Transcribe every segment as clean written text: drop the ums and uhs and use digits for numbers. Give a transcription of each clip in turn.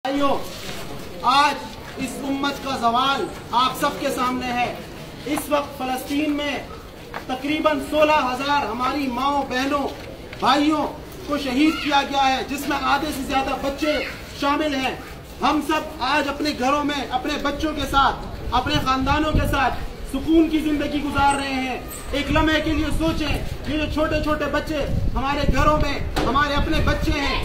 भाइयों, आज इस उम्मत का ज़वाल आप सबके सामने है। इस वक्त फ़लस्तीन में तकरीबन 16,000 हमारी माओ बहनों भाइयों को शहीद किया गया है, जिसमें आधे से ज्यादा बच्चे शामिल हैं। हम सब आज अपने घरों में अपने बच्चों के साथ, अपने खानदानों के साथ सुकून की जिंदगी गुजार रहे हैं। एक लम्हे के लिए सोचें, ये जो छोटे छोटे बच्चे हमारे घरों में हमारे अपने बच्चे हैं,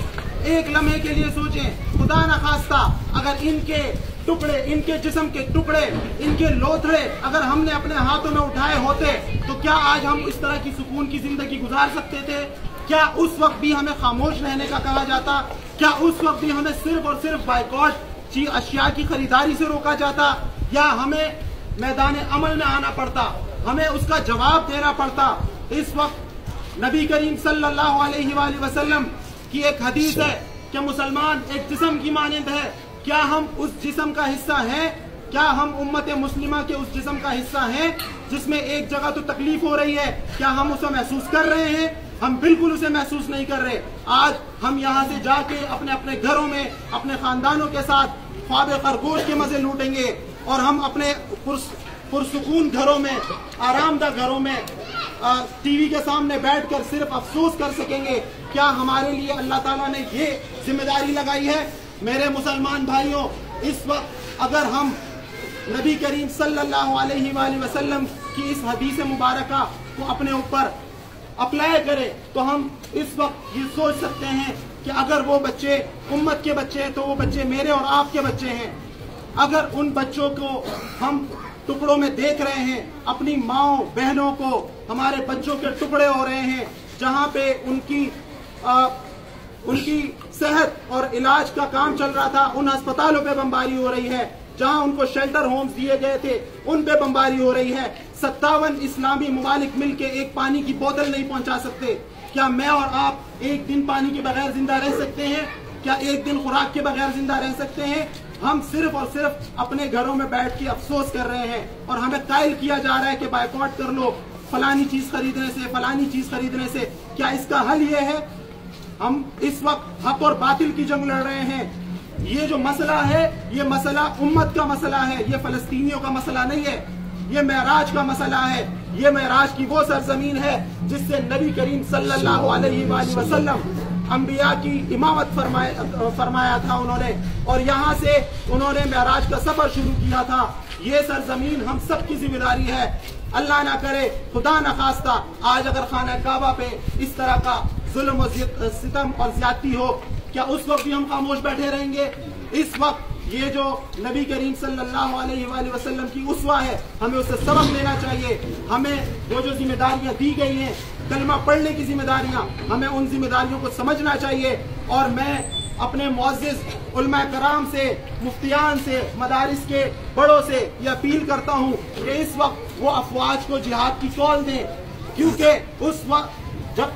एक लम्हे के लिए सोचें, खुदा न खास्ता अगर इनके टुकड़े, इनके जिस्म के टुकड़े, इनके लोथड़े अगर हमने अपने हाथों में उठाए होते तो क्या आज हम इस तरह की सुकून की जिंदगी गुजार सकते थे? क्या उस वक्त भी हमें खामोश रहने का कहा जाता? क्या उस वक्त भी हमें सिर्फ और सिर्फ बाइकॉट अशिया की खरीदारी से रोका जाता? या हमें मैदान अमल में आना पड़ता? हमें उसका जवाब देना पड़ता। इस वक्त नबी करीम सल्लल्लाहु अलैहि वसल्लम की एक हदीस है कि मुसलमान एक जिस्म की मानिंद है। क्या हम उस जिस्म का हिस्सा हैं? क्या हम उम्मत मुस्लिमा के उस जिस्म का हिस्सा हैं जिसमें एक जगह तो तकलीफ हो रही है? क्या हम उसे महसूस कर रहे हैं? हम बिल्कुल उसे महसूस नहीं कर रहे। आज हम यहाँ से जाके अपने अपने घरों में अपने खानदानों के साथ ख्वाब खरगोश के मजे लूटेंगे और हम अपने पुरसुकून घरों में, आरामदा घरों में टीवी के सामने बैठकर सिर्फ अफसोस कर सकेंगे। क्या हमारे लिए अल्लाह ताला ने ये जिम्मेदारी लगाई है? मेरे मुसलमान भाइयों, इस वक्त अगर हम नबी करीम सल्लल्लाहु अलैहि वसल्लम की इस हदीस मुबारका को अपने ऊपर अप्लाई करें तो हम इस वक्त ये सोच सकते हैं कि अगर वो बच्चे उम्मत के बच्चे हैं तो वो बच्चे मेरे और आपके बच्चे हैं। अगर उन बच्चों को हम टुकड़ों में देख रहे हैं, अपनी माओ बहनों को हमारे बच्चों के टुकड़े हो रहे हैं, जहां पे उनकी सेहत और इलाज का काम चल रहा था, उन अस्पतालों पे बमबारी हो रही है। जहां उनको शेल्टर होम्स दिए गए थे उन पे बमबारी हो रही है। 57 इस्लामी मुमालिक मिलके एक पानी की बोतल नहीं पहुंचा सकते। क्या मैं और आप एक दिन पानी के बगैर जिंदा रह सकते हैं? क्या एक दिन खुराक के बगैर जिंदा रह सकते हैं? हम सिर्फ और सिर्फ अपने घरों में बैठ के अफसोस कर रहे हैं और हमें कायल किया जा रहा है कि बाइकॉट कर लो फलानी चीज खरीदने से, फलानी चीज खरीदने से। क्या इसका हल ये है? हम इस वक्त हक और बातिल की जंग लड़ रहे हैं। ये जो मसला है, ये मसला उम्मत का मसला है, ये फलस्तीनियों का मसला नहीं है, ये मेराज का मसला है। ये मेराज की वो सरजमीन है जिससे नबी करीम सल्लल्लाहु अलैहि वसल्लम अंबिया की इमामत फरमाया था उन्होंने, और यहाँ से उन्होंने मेराज का सफर शुरू किया था। ये सरजमीन हम सब की जिम्मेदारी है। अल्लाह ना करे, खुदा न खास्ता आज अगर खाना काबा पे इस तरह का जुल्म और सितम और ज्यादती हो, क्या उस वक्त भी हम खामोश बैठे रहेंगे? इस वक्त ये जो नबी करीम सल्लल्लाहु अलैहि वसल्लम की उसवा है, हमें उससे सबक लेना चाहिए। हमें वो जो जिम्मेदारियां दी गई हैं, कलमा पढ़ने की जिम्मेदारियां, हमें उन जिम्मेदारियों को समझना चाहिए। और मैं अपने मुअज़्ज़िज़ उलमा कराम से, मुफ्तियान से, मदारिस के बड़ों से ये अपील करता हूँ कि इस वक्त वो अफवाज को जिहाद की कॉल दें, क्योंकि उस वक्त जब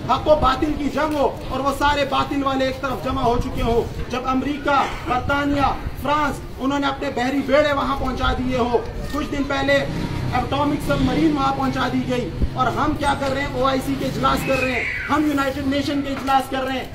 हक व बातिल की जंग हो और वो सारे बातिल वाले एक तरफ जमा हो चुके हो, जब अमेरिका, बरतानिया, फ्रांस उन्होंने अपने बहरी बेड़े वहां पहुंचा दिए हो, कुछ दिन पहले एटॉमिक सबमरीन वहां पहुंचा दी गई, और हम क्या कर रहे हैं? OIC के इजलास कर रहे हैं, हम यूनाइटेड नेशन के इजलास कर रहे हैं।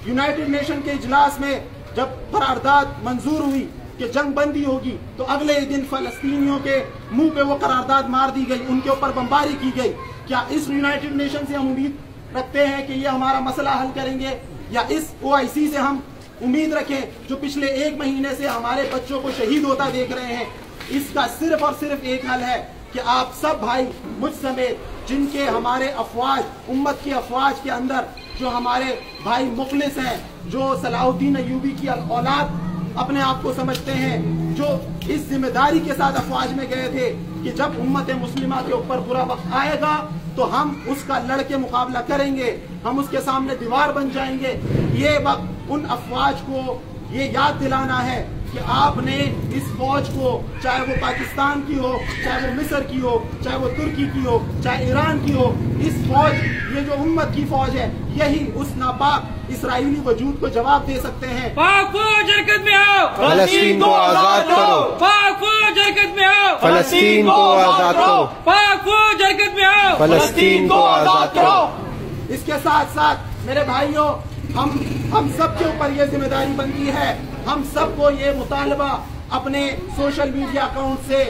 यूनाइटेड नेशन के इजलास में जब करारदाद मंजूर हुई कि जंग बंदी होगी, तो अगले ही दिन फलस्तीनियों के मुंह पे वो करारदाद मार दी गई, उनके ऊपर बमबारी की गई। क्या इस यूनाइटेड नेशन से हम उम्मीद रखते हैं कि ये हमारा मसला हल करेंगे? या इस OIC से हम उम्मीद रखें जो पिछले 1 महीने से हमारे बच्चों को शहीद होता देख रहे हैं? इसका सिर्फ और सिर्फ एक हल है कि आप सब भाई मुझ समेत, जिनके हमारे अफवाज, उम्मत की अफवाज के अंदर जो हमारे भाई मुखलिस हैं, जो सलाहुद्दीन अय्यूबी की औलाद अपने आप को समझते हैं, जो इस जिम्मेदारी के साथ अफवाज में गए थे कि जब उम्मत मुस्लिमा के ऊपर बुरा वक्त आएगा तो हम उसका लड़के मुकाबला करेंगे, हम उसके सामने दीवार बन जाएंगे। ये वक्त उन अफवाज को ये याद दिलाना है कि आपने इस फौज को, चाहे वो पाकिस्तान की हो, चाहे वो मिस्र की हो, चाहे वो तुर्की की हो, चाहे ईरान की हो, इस फौज, ये जो उम्मत की फौज है, यही उस नापाक इसराइली वजूद को जवाब दे सकते हैं। पाक फौज हरकत में आओ, फलस्तीन को आजाद करो। पाक फौज हरकत में आओ, फलस्तीन को आजाद करो। पाक फौज हरकत में आओ, फलस्तीन को आजाद करो। इसके साथ साथ मेरे भाइयों, हम सब के ऊपर ये जिम्मेदारी बनती है, हम सबको ये मुतालबा अपने सोशल मीडिया अकाउंट से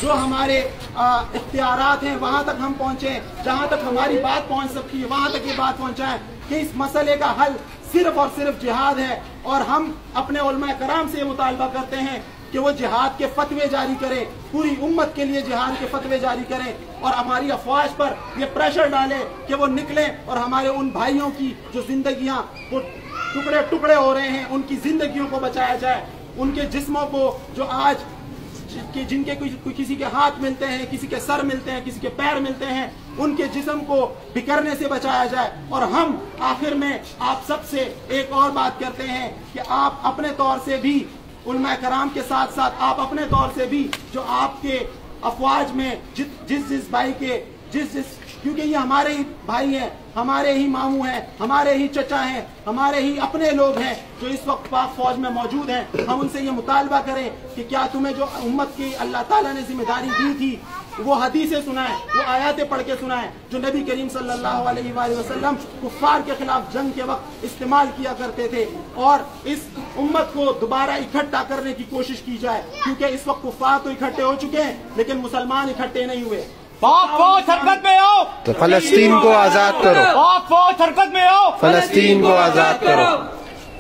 जो हमारे इख्तियारात हैं वहां तक हम पहुंचे, जहां तक हमारी बात पहुंच सकती है वहां तक ये बात पहुंचाएं कि इस मसले का हल सिर्फ और सिर्फ जिहाद है। और हम अपने उलमा कराम से ये मुतालबा करते हैं कि वो जिहाद के फतवे जारी करें, पूरी उम्मत के लिए जिहाद के फतवे जारी करें और हमारी अफवाज पर ये प्रेशर डालें कि वो निकलें और हमारे उन भाइयों की जो जिंदगियां वो टुकड़े टुकड़े हो रहे हैं उनकी जिंदगियों को बचाया जाए, उनके जिस्मों को जो आज जिनके किसी के हाथ मिलते हैं, किसी के सर मिलते हैं, किसी के पैर मिलते हैं, उनके जिस्म को बिखरने से बचाया जाए। और हम आखिर में आप सबसे एक और बात करते हैं कि आप अपने तौर से भी उलमा कराम के साथ साथ आप अपने तौर से भी जो आपके अफवाज में जिस भाई के क्योंकि ये हमारे ही भाई हैं, हमारे ही मामू हैं, हमारे ही चचा हैं, हमारे ही अपने लोग हैं जो इस वक्त पाक फौज में मौजूद हैं, हम उनसे ये मुतालबा करें कि क्या तुम्हें जो उम्मत की अल्लाह ताला ने जिम्मेदारी दी थी वो हदीसें सुनाएं, वो आयातें पढ़ के सुनाएं जो नबी करीम सल्लल्लाहु अलैहि वसल्लम कुफ्फार के खिलाफ जंग के वक्त इस्तेमाल किया करते थे, और इस उम्मत को दोबारा इकट्ठा करने की कोशिश की जाए, क्योंकि इस वक्त कुफ्फार तो इकट्ठे हो चुके हैं लेकिन मुसलमान इकट्ठे नहीं हुए। पाक फौज हरकत में आओ, तो फलस्तीन को आजाद करो, पाक फौज हरकत में आओ, फलस्तीन को आजाद करो।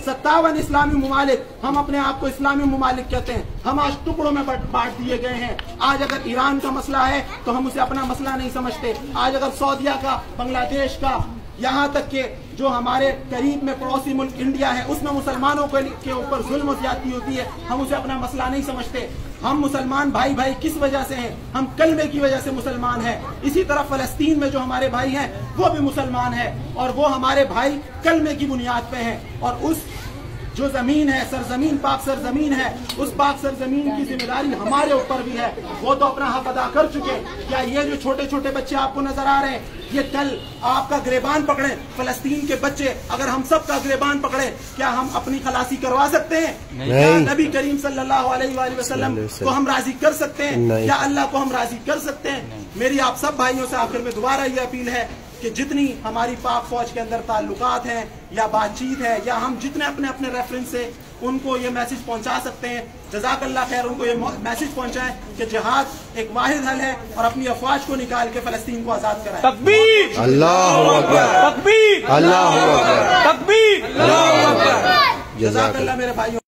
57 इस्लामी मुमालिक, हम अपने आप को इस्लामी मुमालिक कहते हैं, हम आज टुकड़ों में बांट दिए गए हैं। आज अगर ईरान का मसला है तो हम उसे अपना मसला नहीं समझते, आज अगर सऊदीया का, बांग्लादेश का, यहाँ तक के जो हमारे करीब में पड़ोसी मुल्क इंडिया है उसमें मुसलमानों के ऊपर जुल्म ज्यादती होती है, हम उसे अपना मसला नहीं समझते। हम मुसलमान भाई भाई किस वजह से हैं? हम कलमे की वजह से मुसलमान हैं। इसी तरह फलस्तीन में जो हमारे भाई हैं वो भी मुसलमान हैं और वो हमारे भाई कलमे की बुनियाद पे हैं। और उस जो जमीन है, सरजमीन, पाक सरजमीन है, उस पाक सरजमीन की जिम्मेदारी हमारे ऊपर भी है। वो तो अपना हक अदा कर चुके। क्या ये जो छोटे छोटे बच्चे आपको नजर आ रहे हैं, ये कल आपका गिरबान पकड़े, फलस्तीन के बच्चे अगर हम सब का गिरबान पकड़े, क्या हम अपनी खलासी करवा सकते हैं? क्या नबी करीम सल्लल्लाहु अलैहि वसल्लम को हम राजी कर सकते हैं? क्या अल्लाह को हम राजी कर सकते हैं? मेरी आप सब भाइयों से आखिर में दोबारा ये अपील है कि जितनी हमारी पाक फौज के अंदर ताल्लुकात हैं या बातचीत है, या हम जितने अपने अपने रेफरेंस से उनको ये मैसेज पहुंचा सकते हैं, जज़ाकल्लाह खैर, उनको ये मैसेज पहुंचाएं कि जिहाद एक वाहिद हल है और अपनी अफवाज को निकाल के फलस्तीन को आजाद कराएं। तकबीर, अल्लाहु अकबर, तकबीर, अल्लाहु अकबर, तकबीर, जज़ाकल्लाह मेरे भाइयों।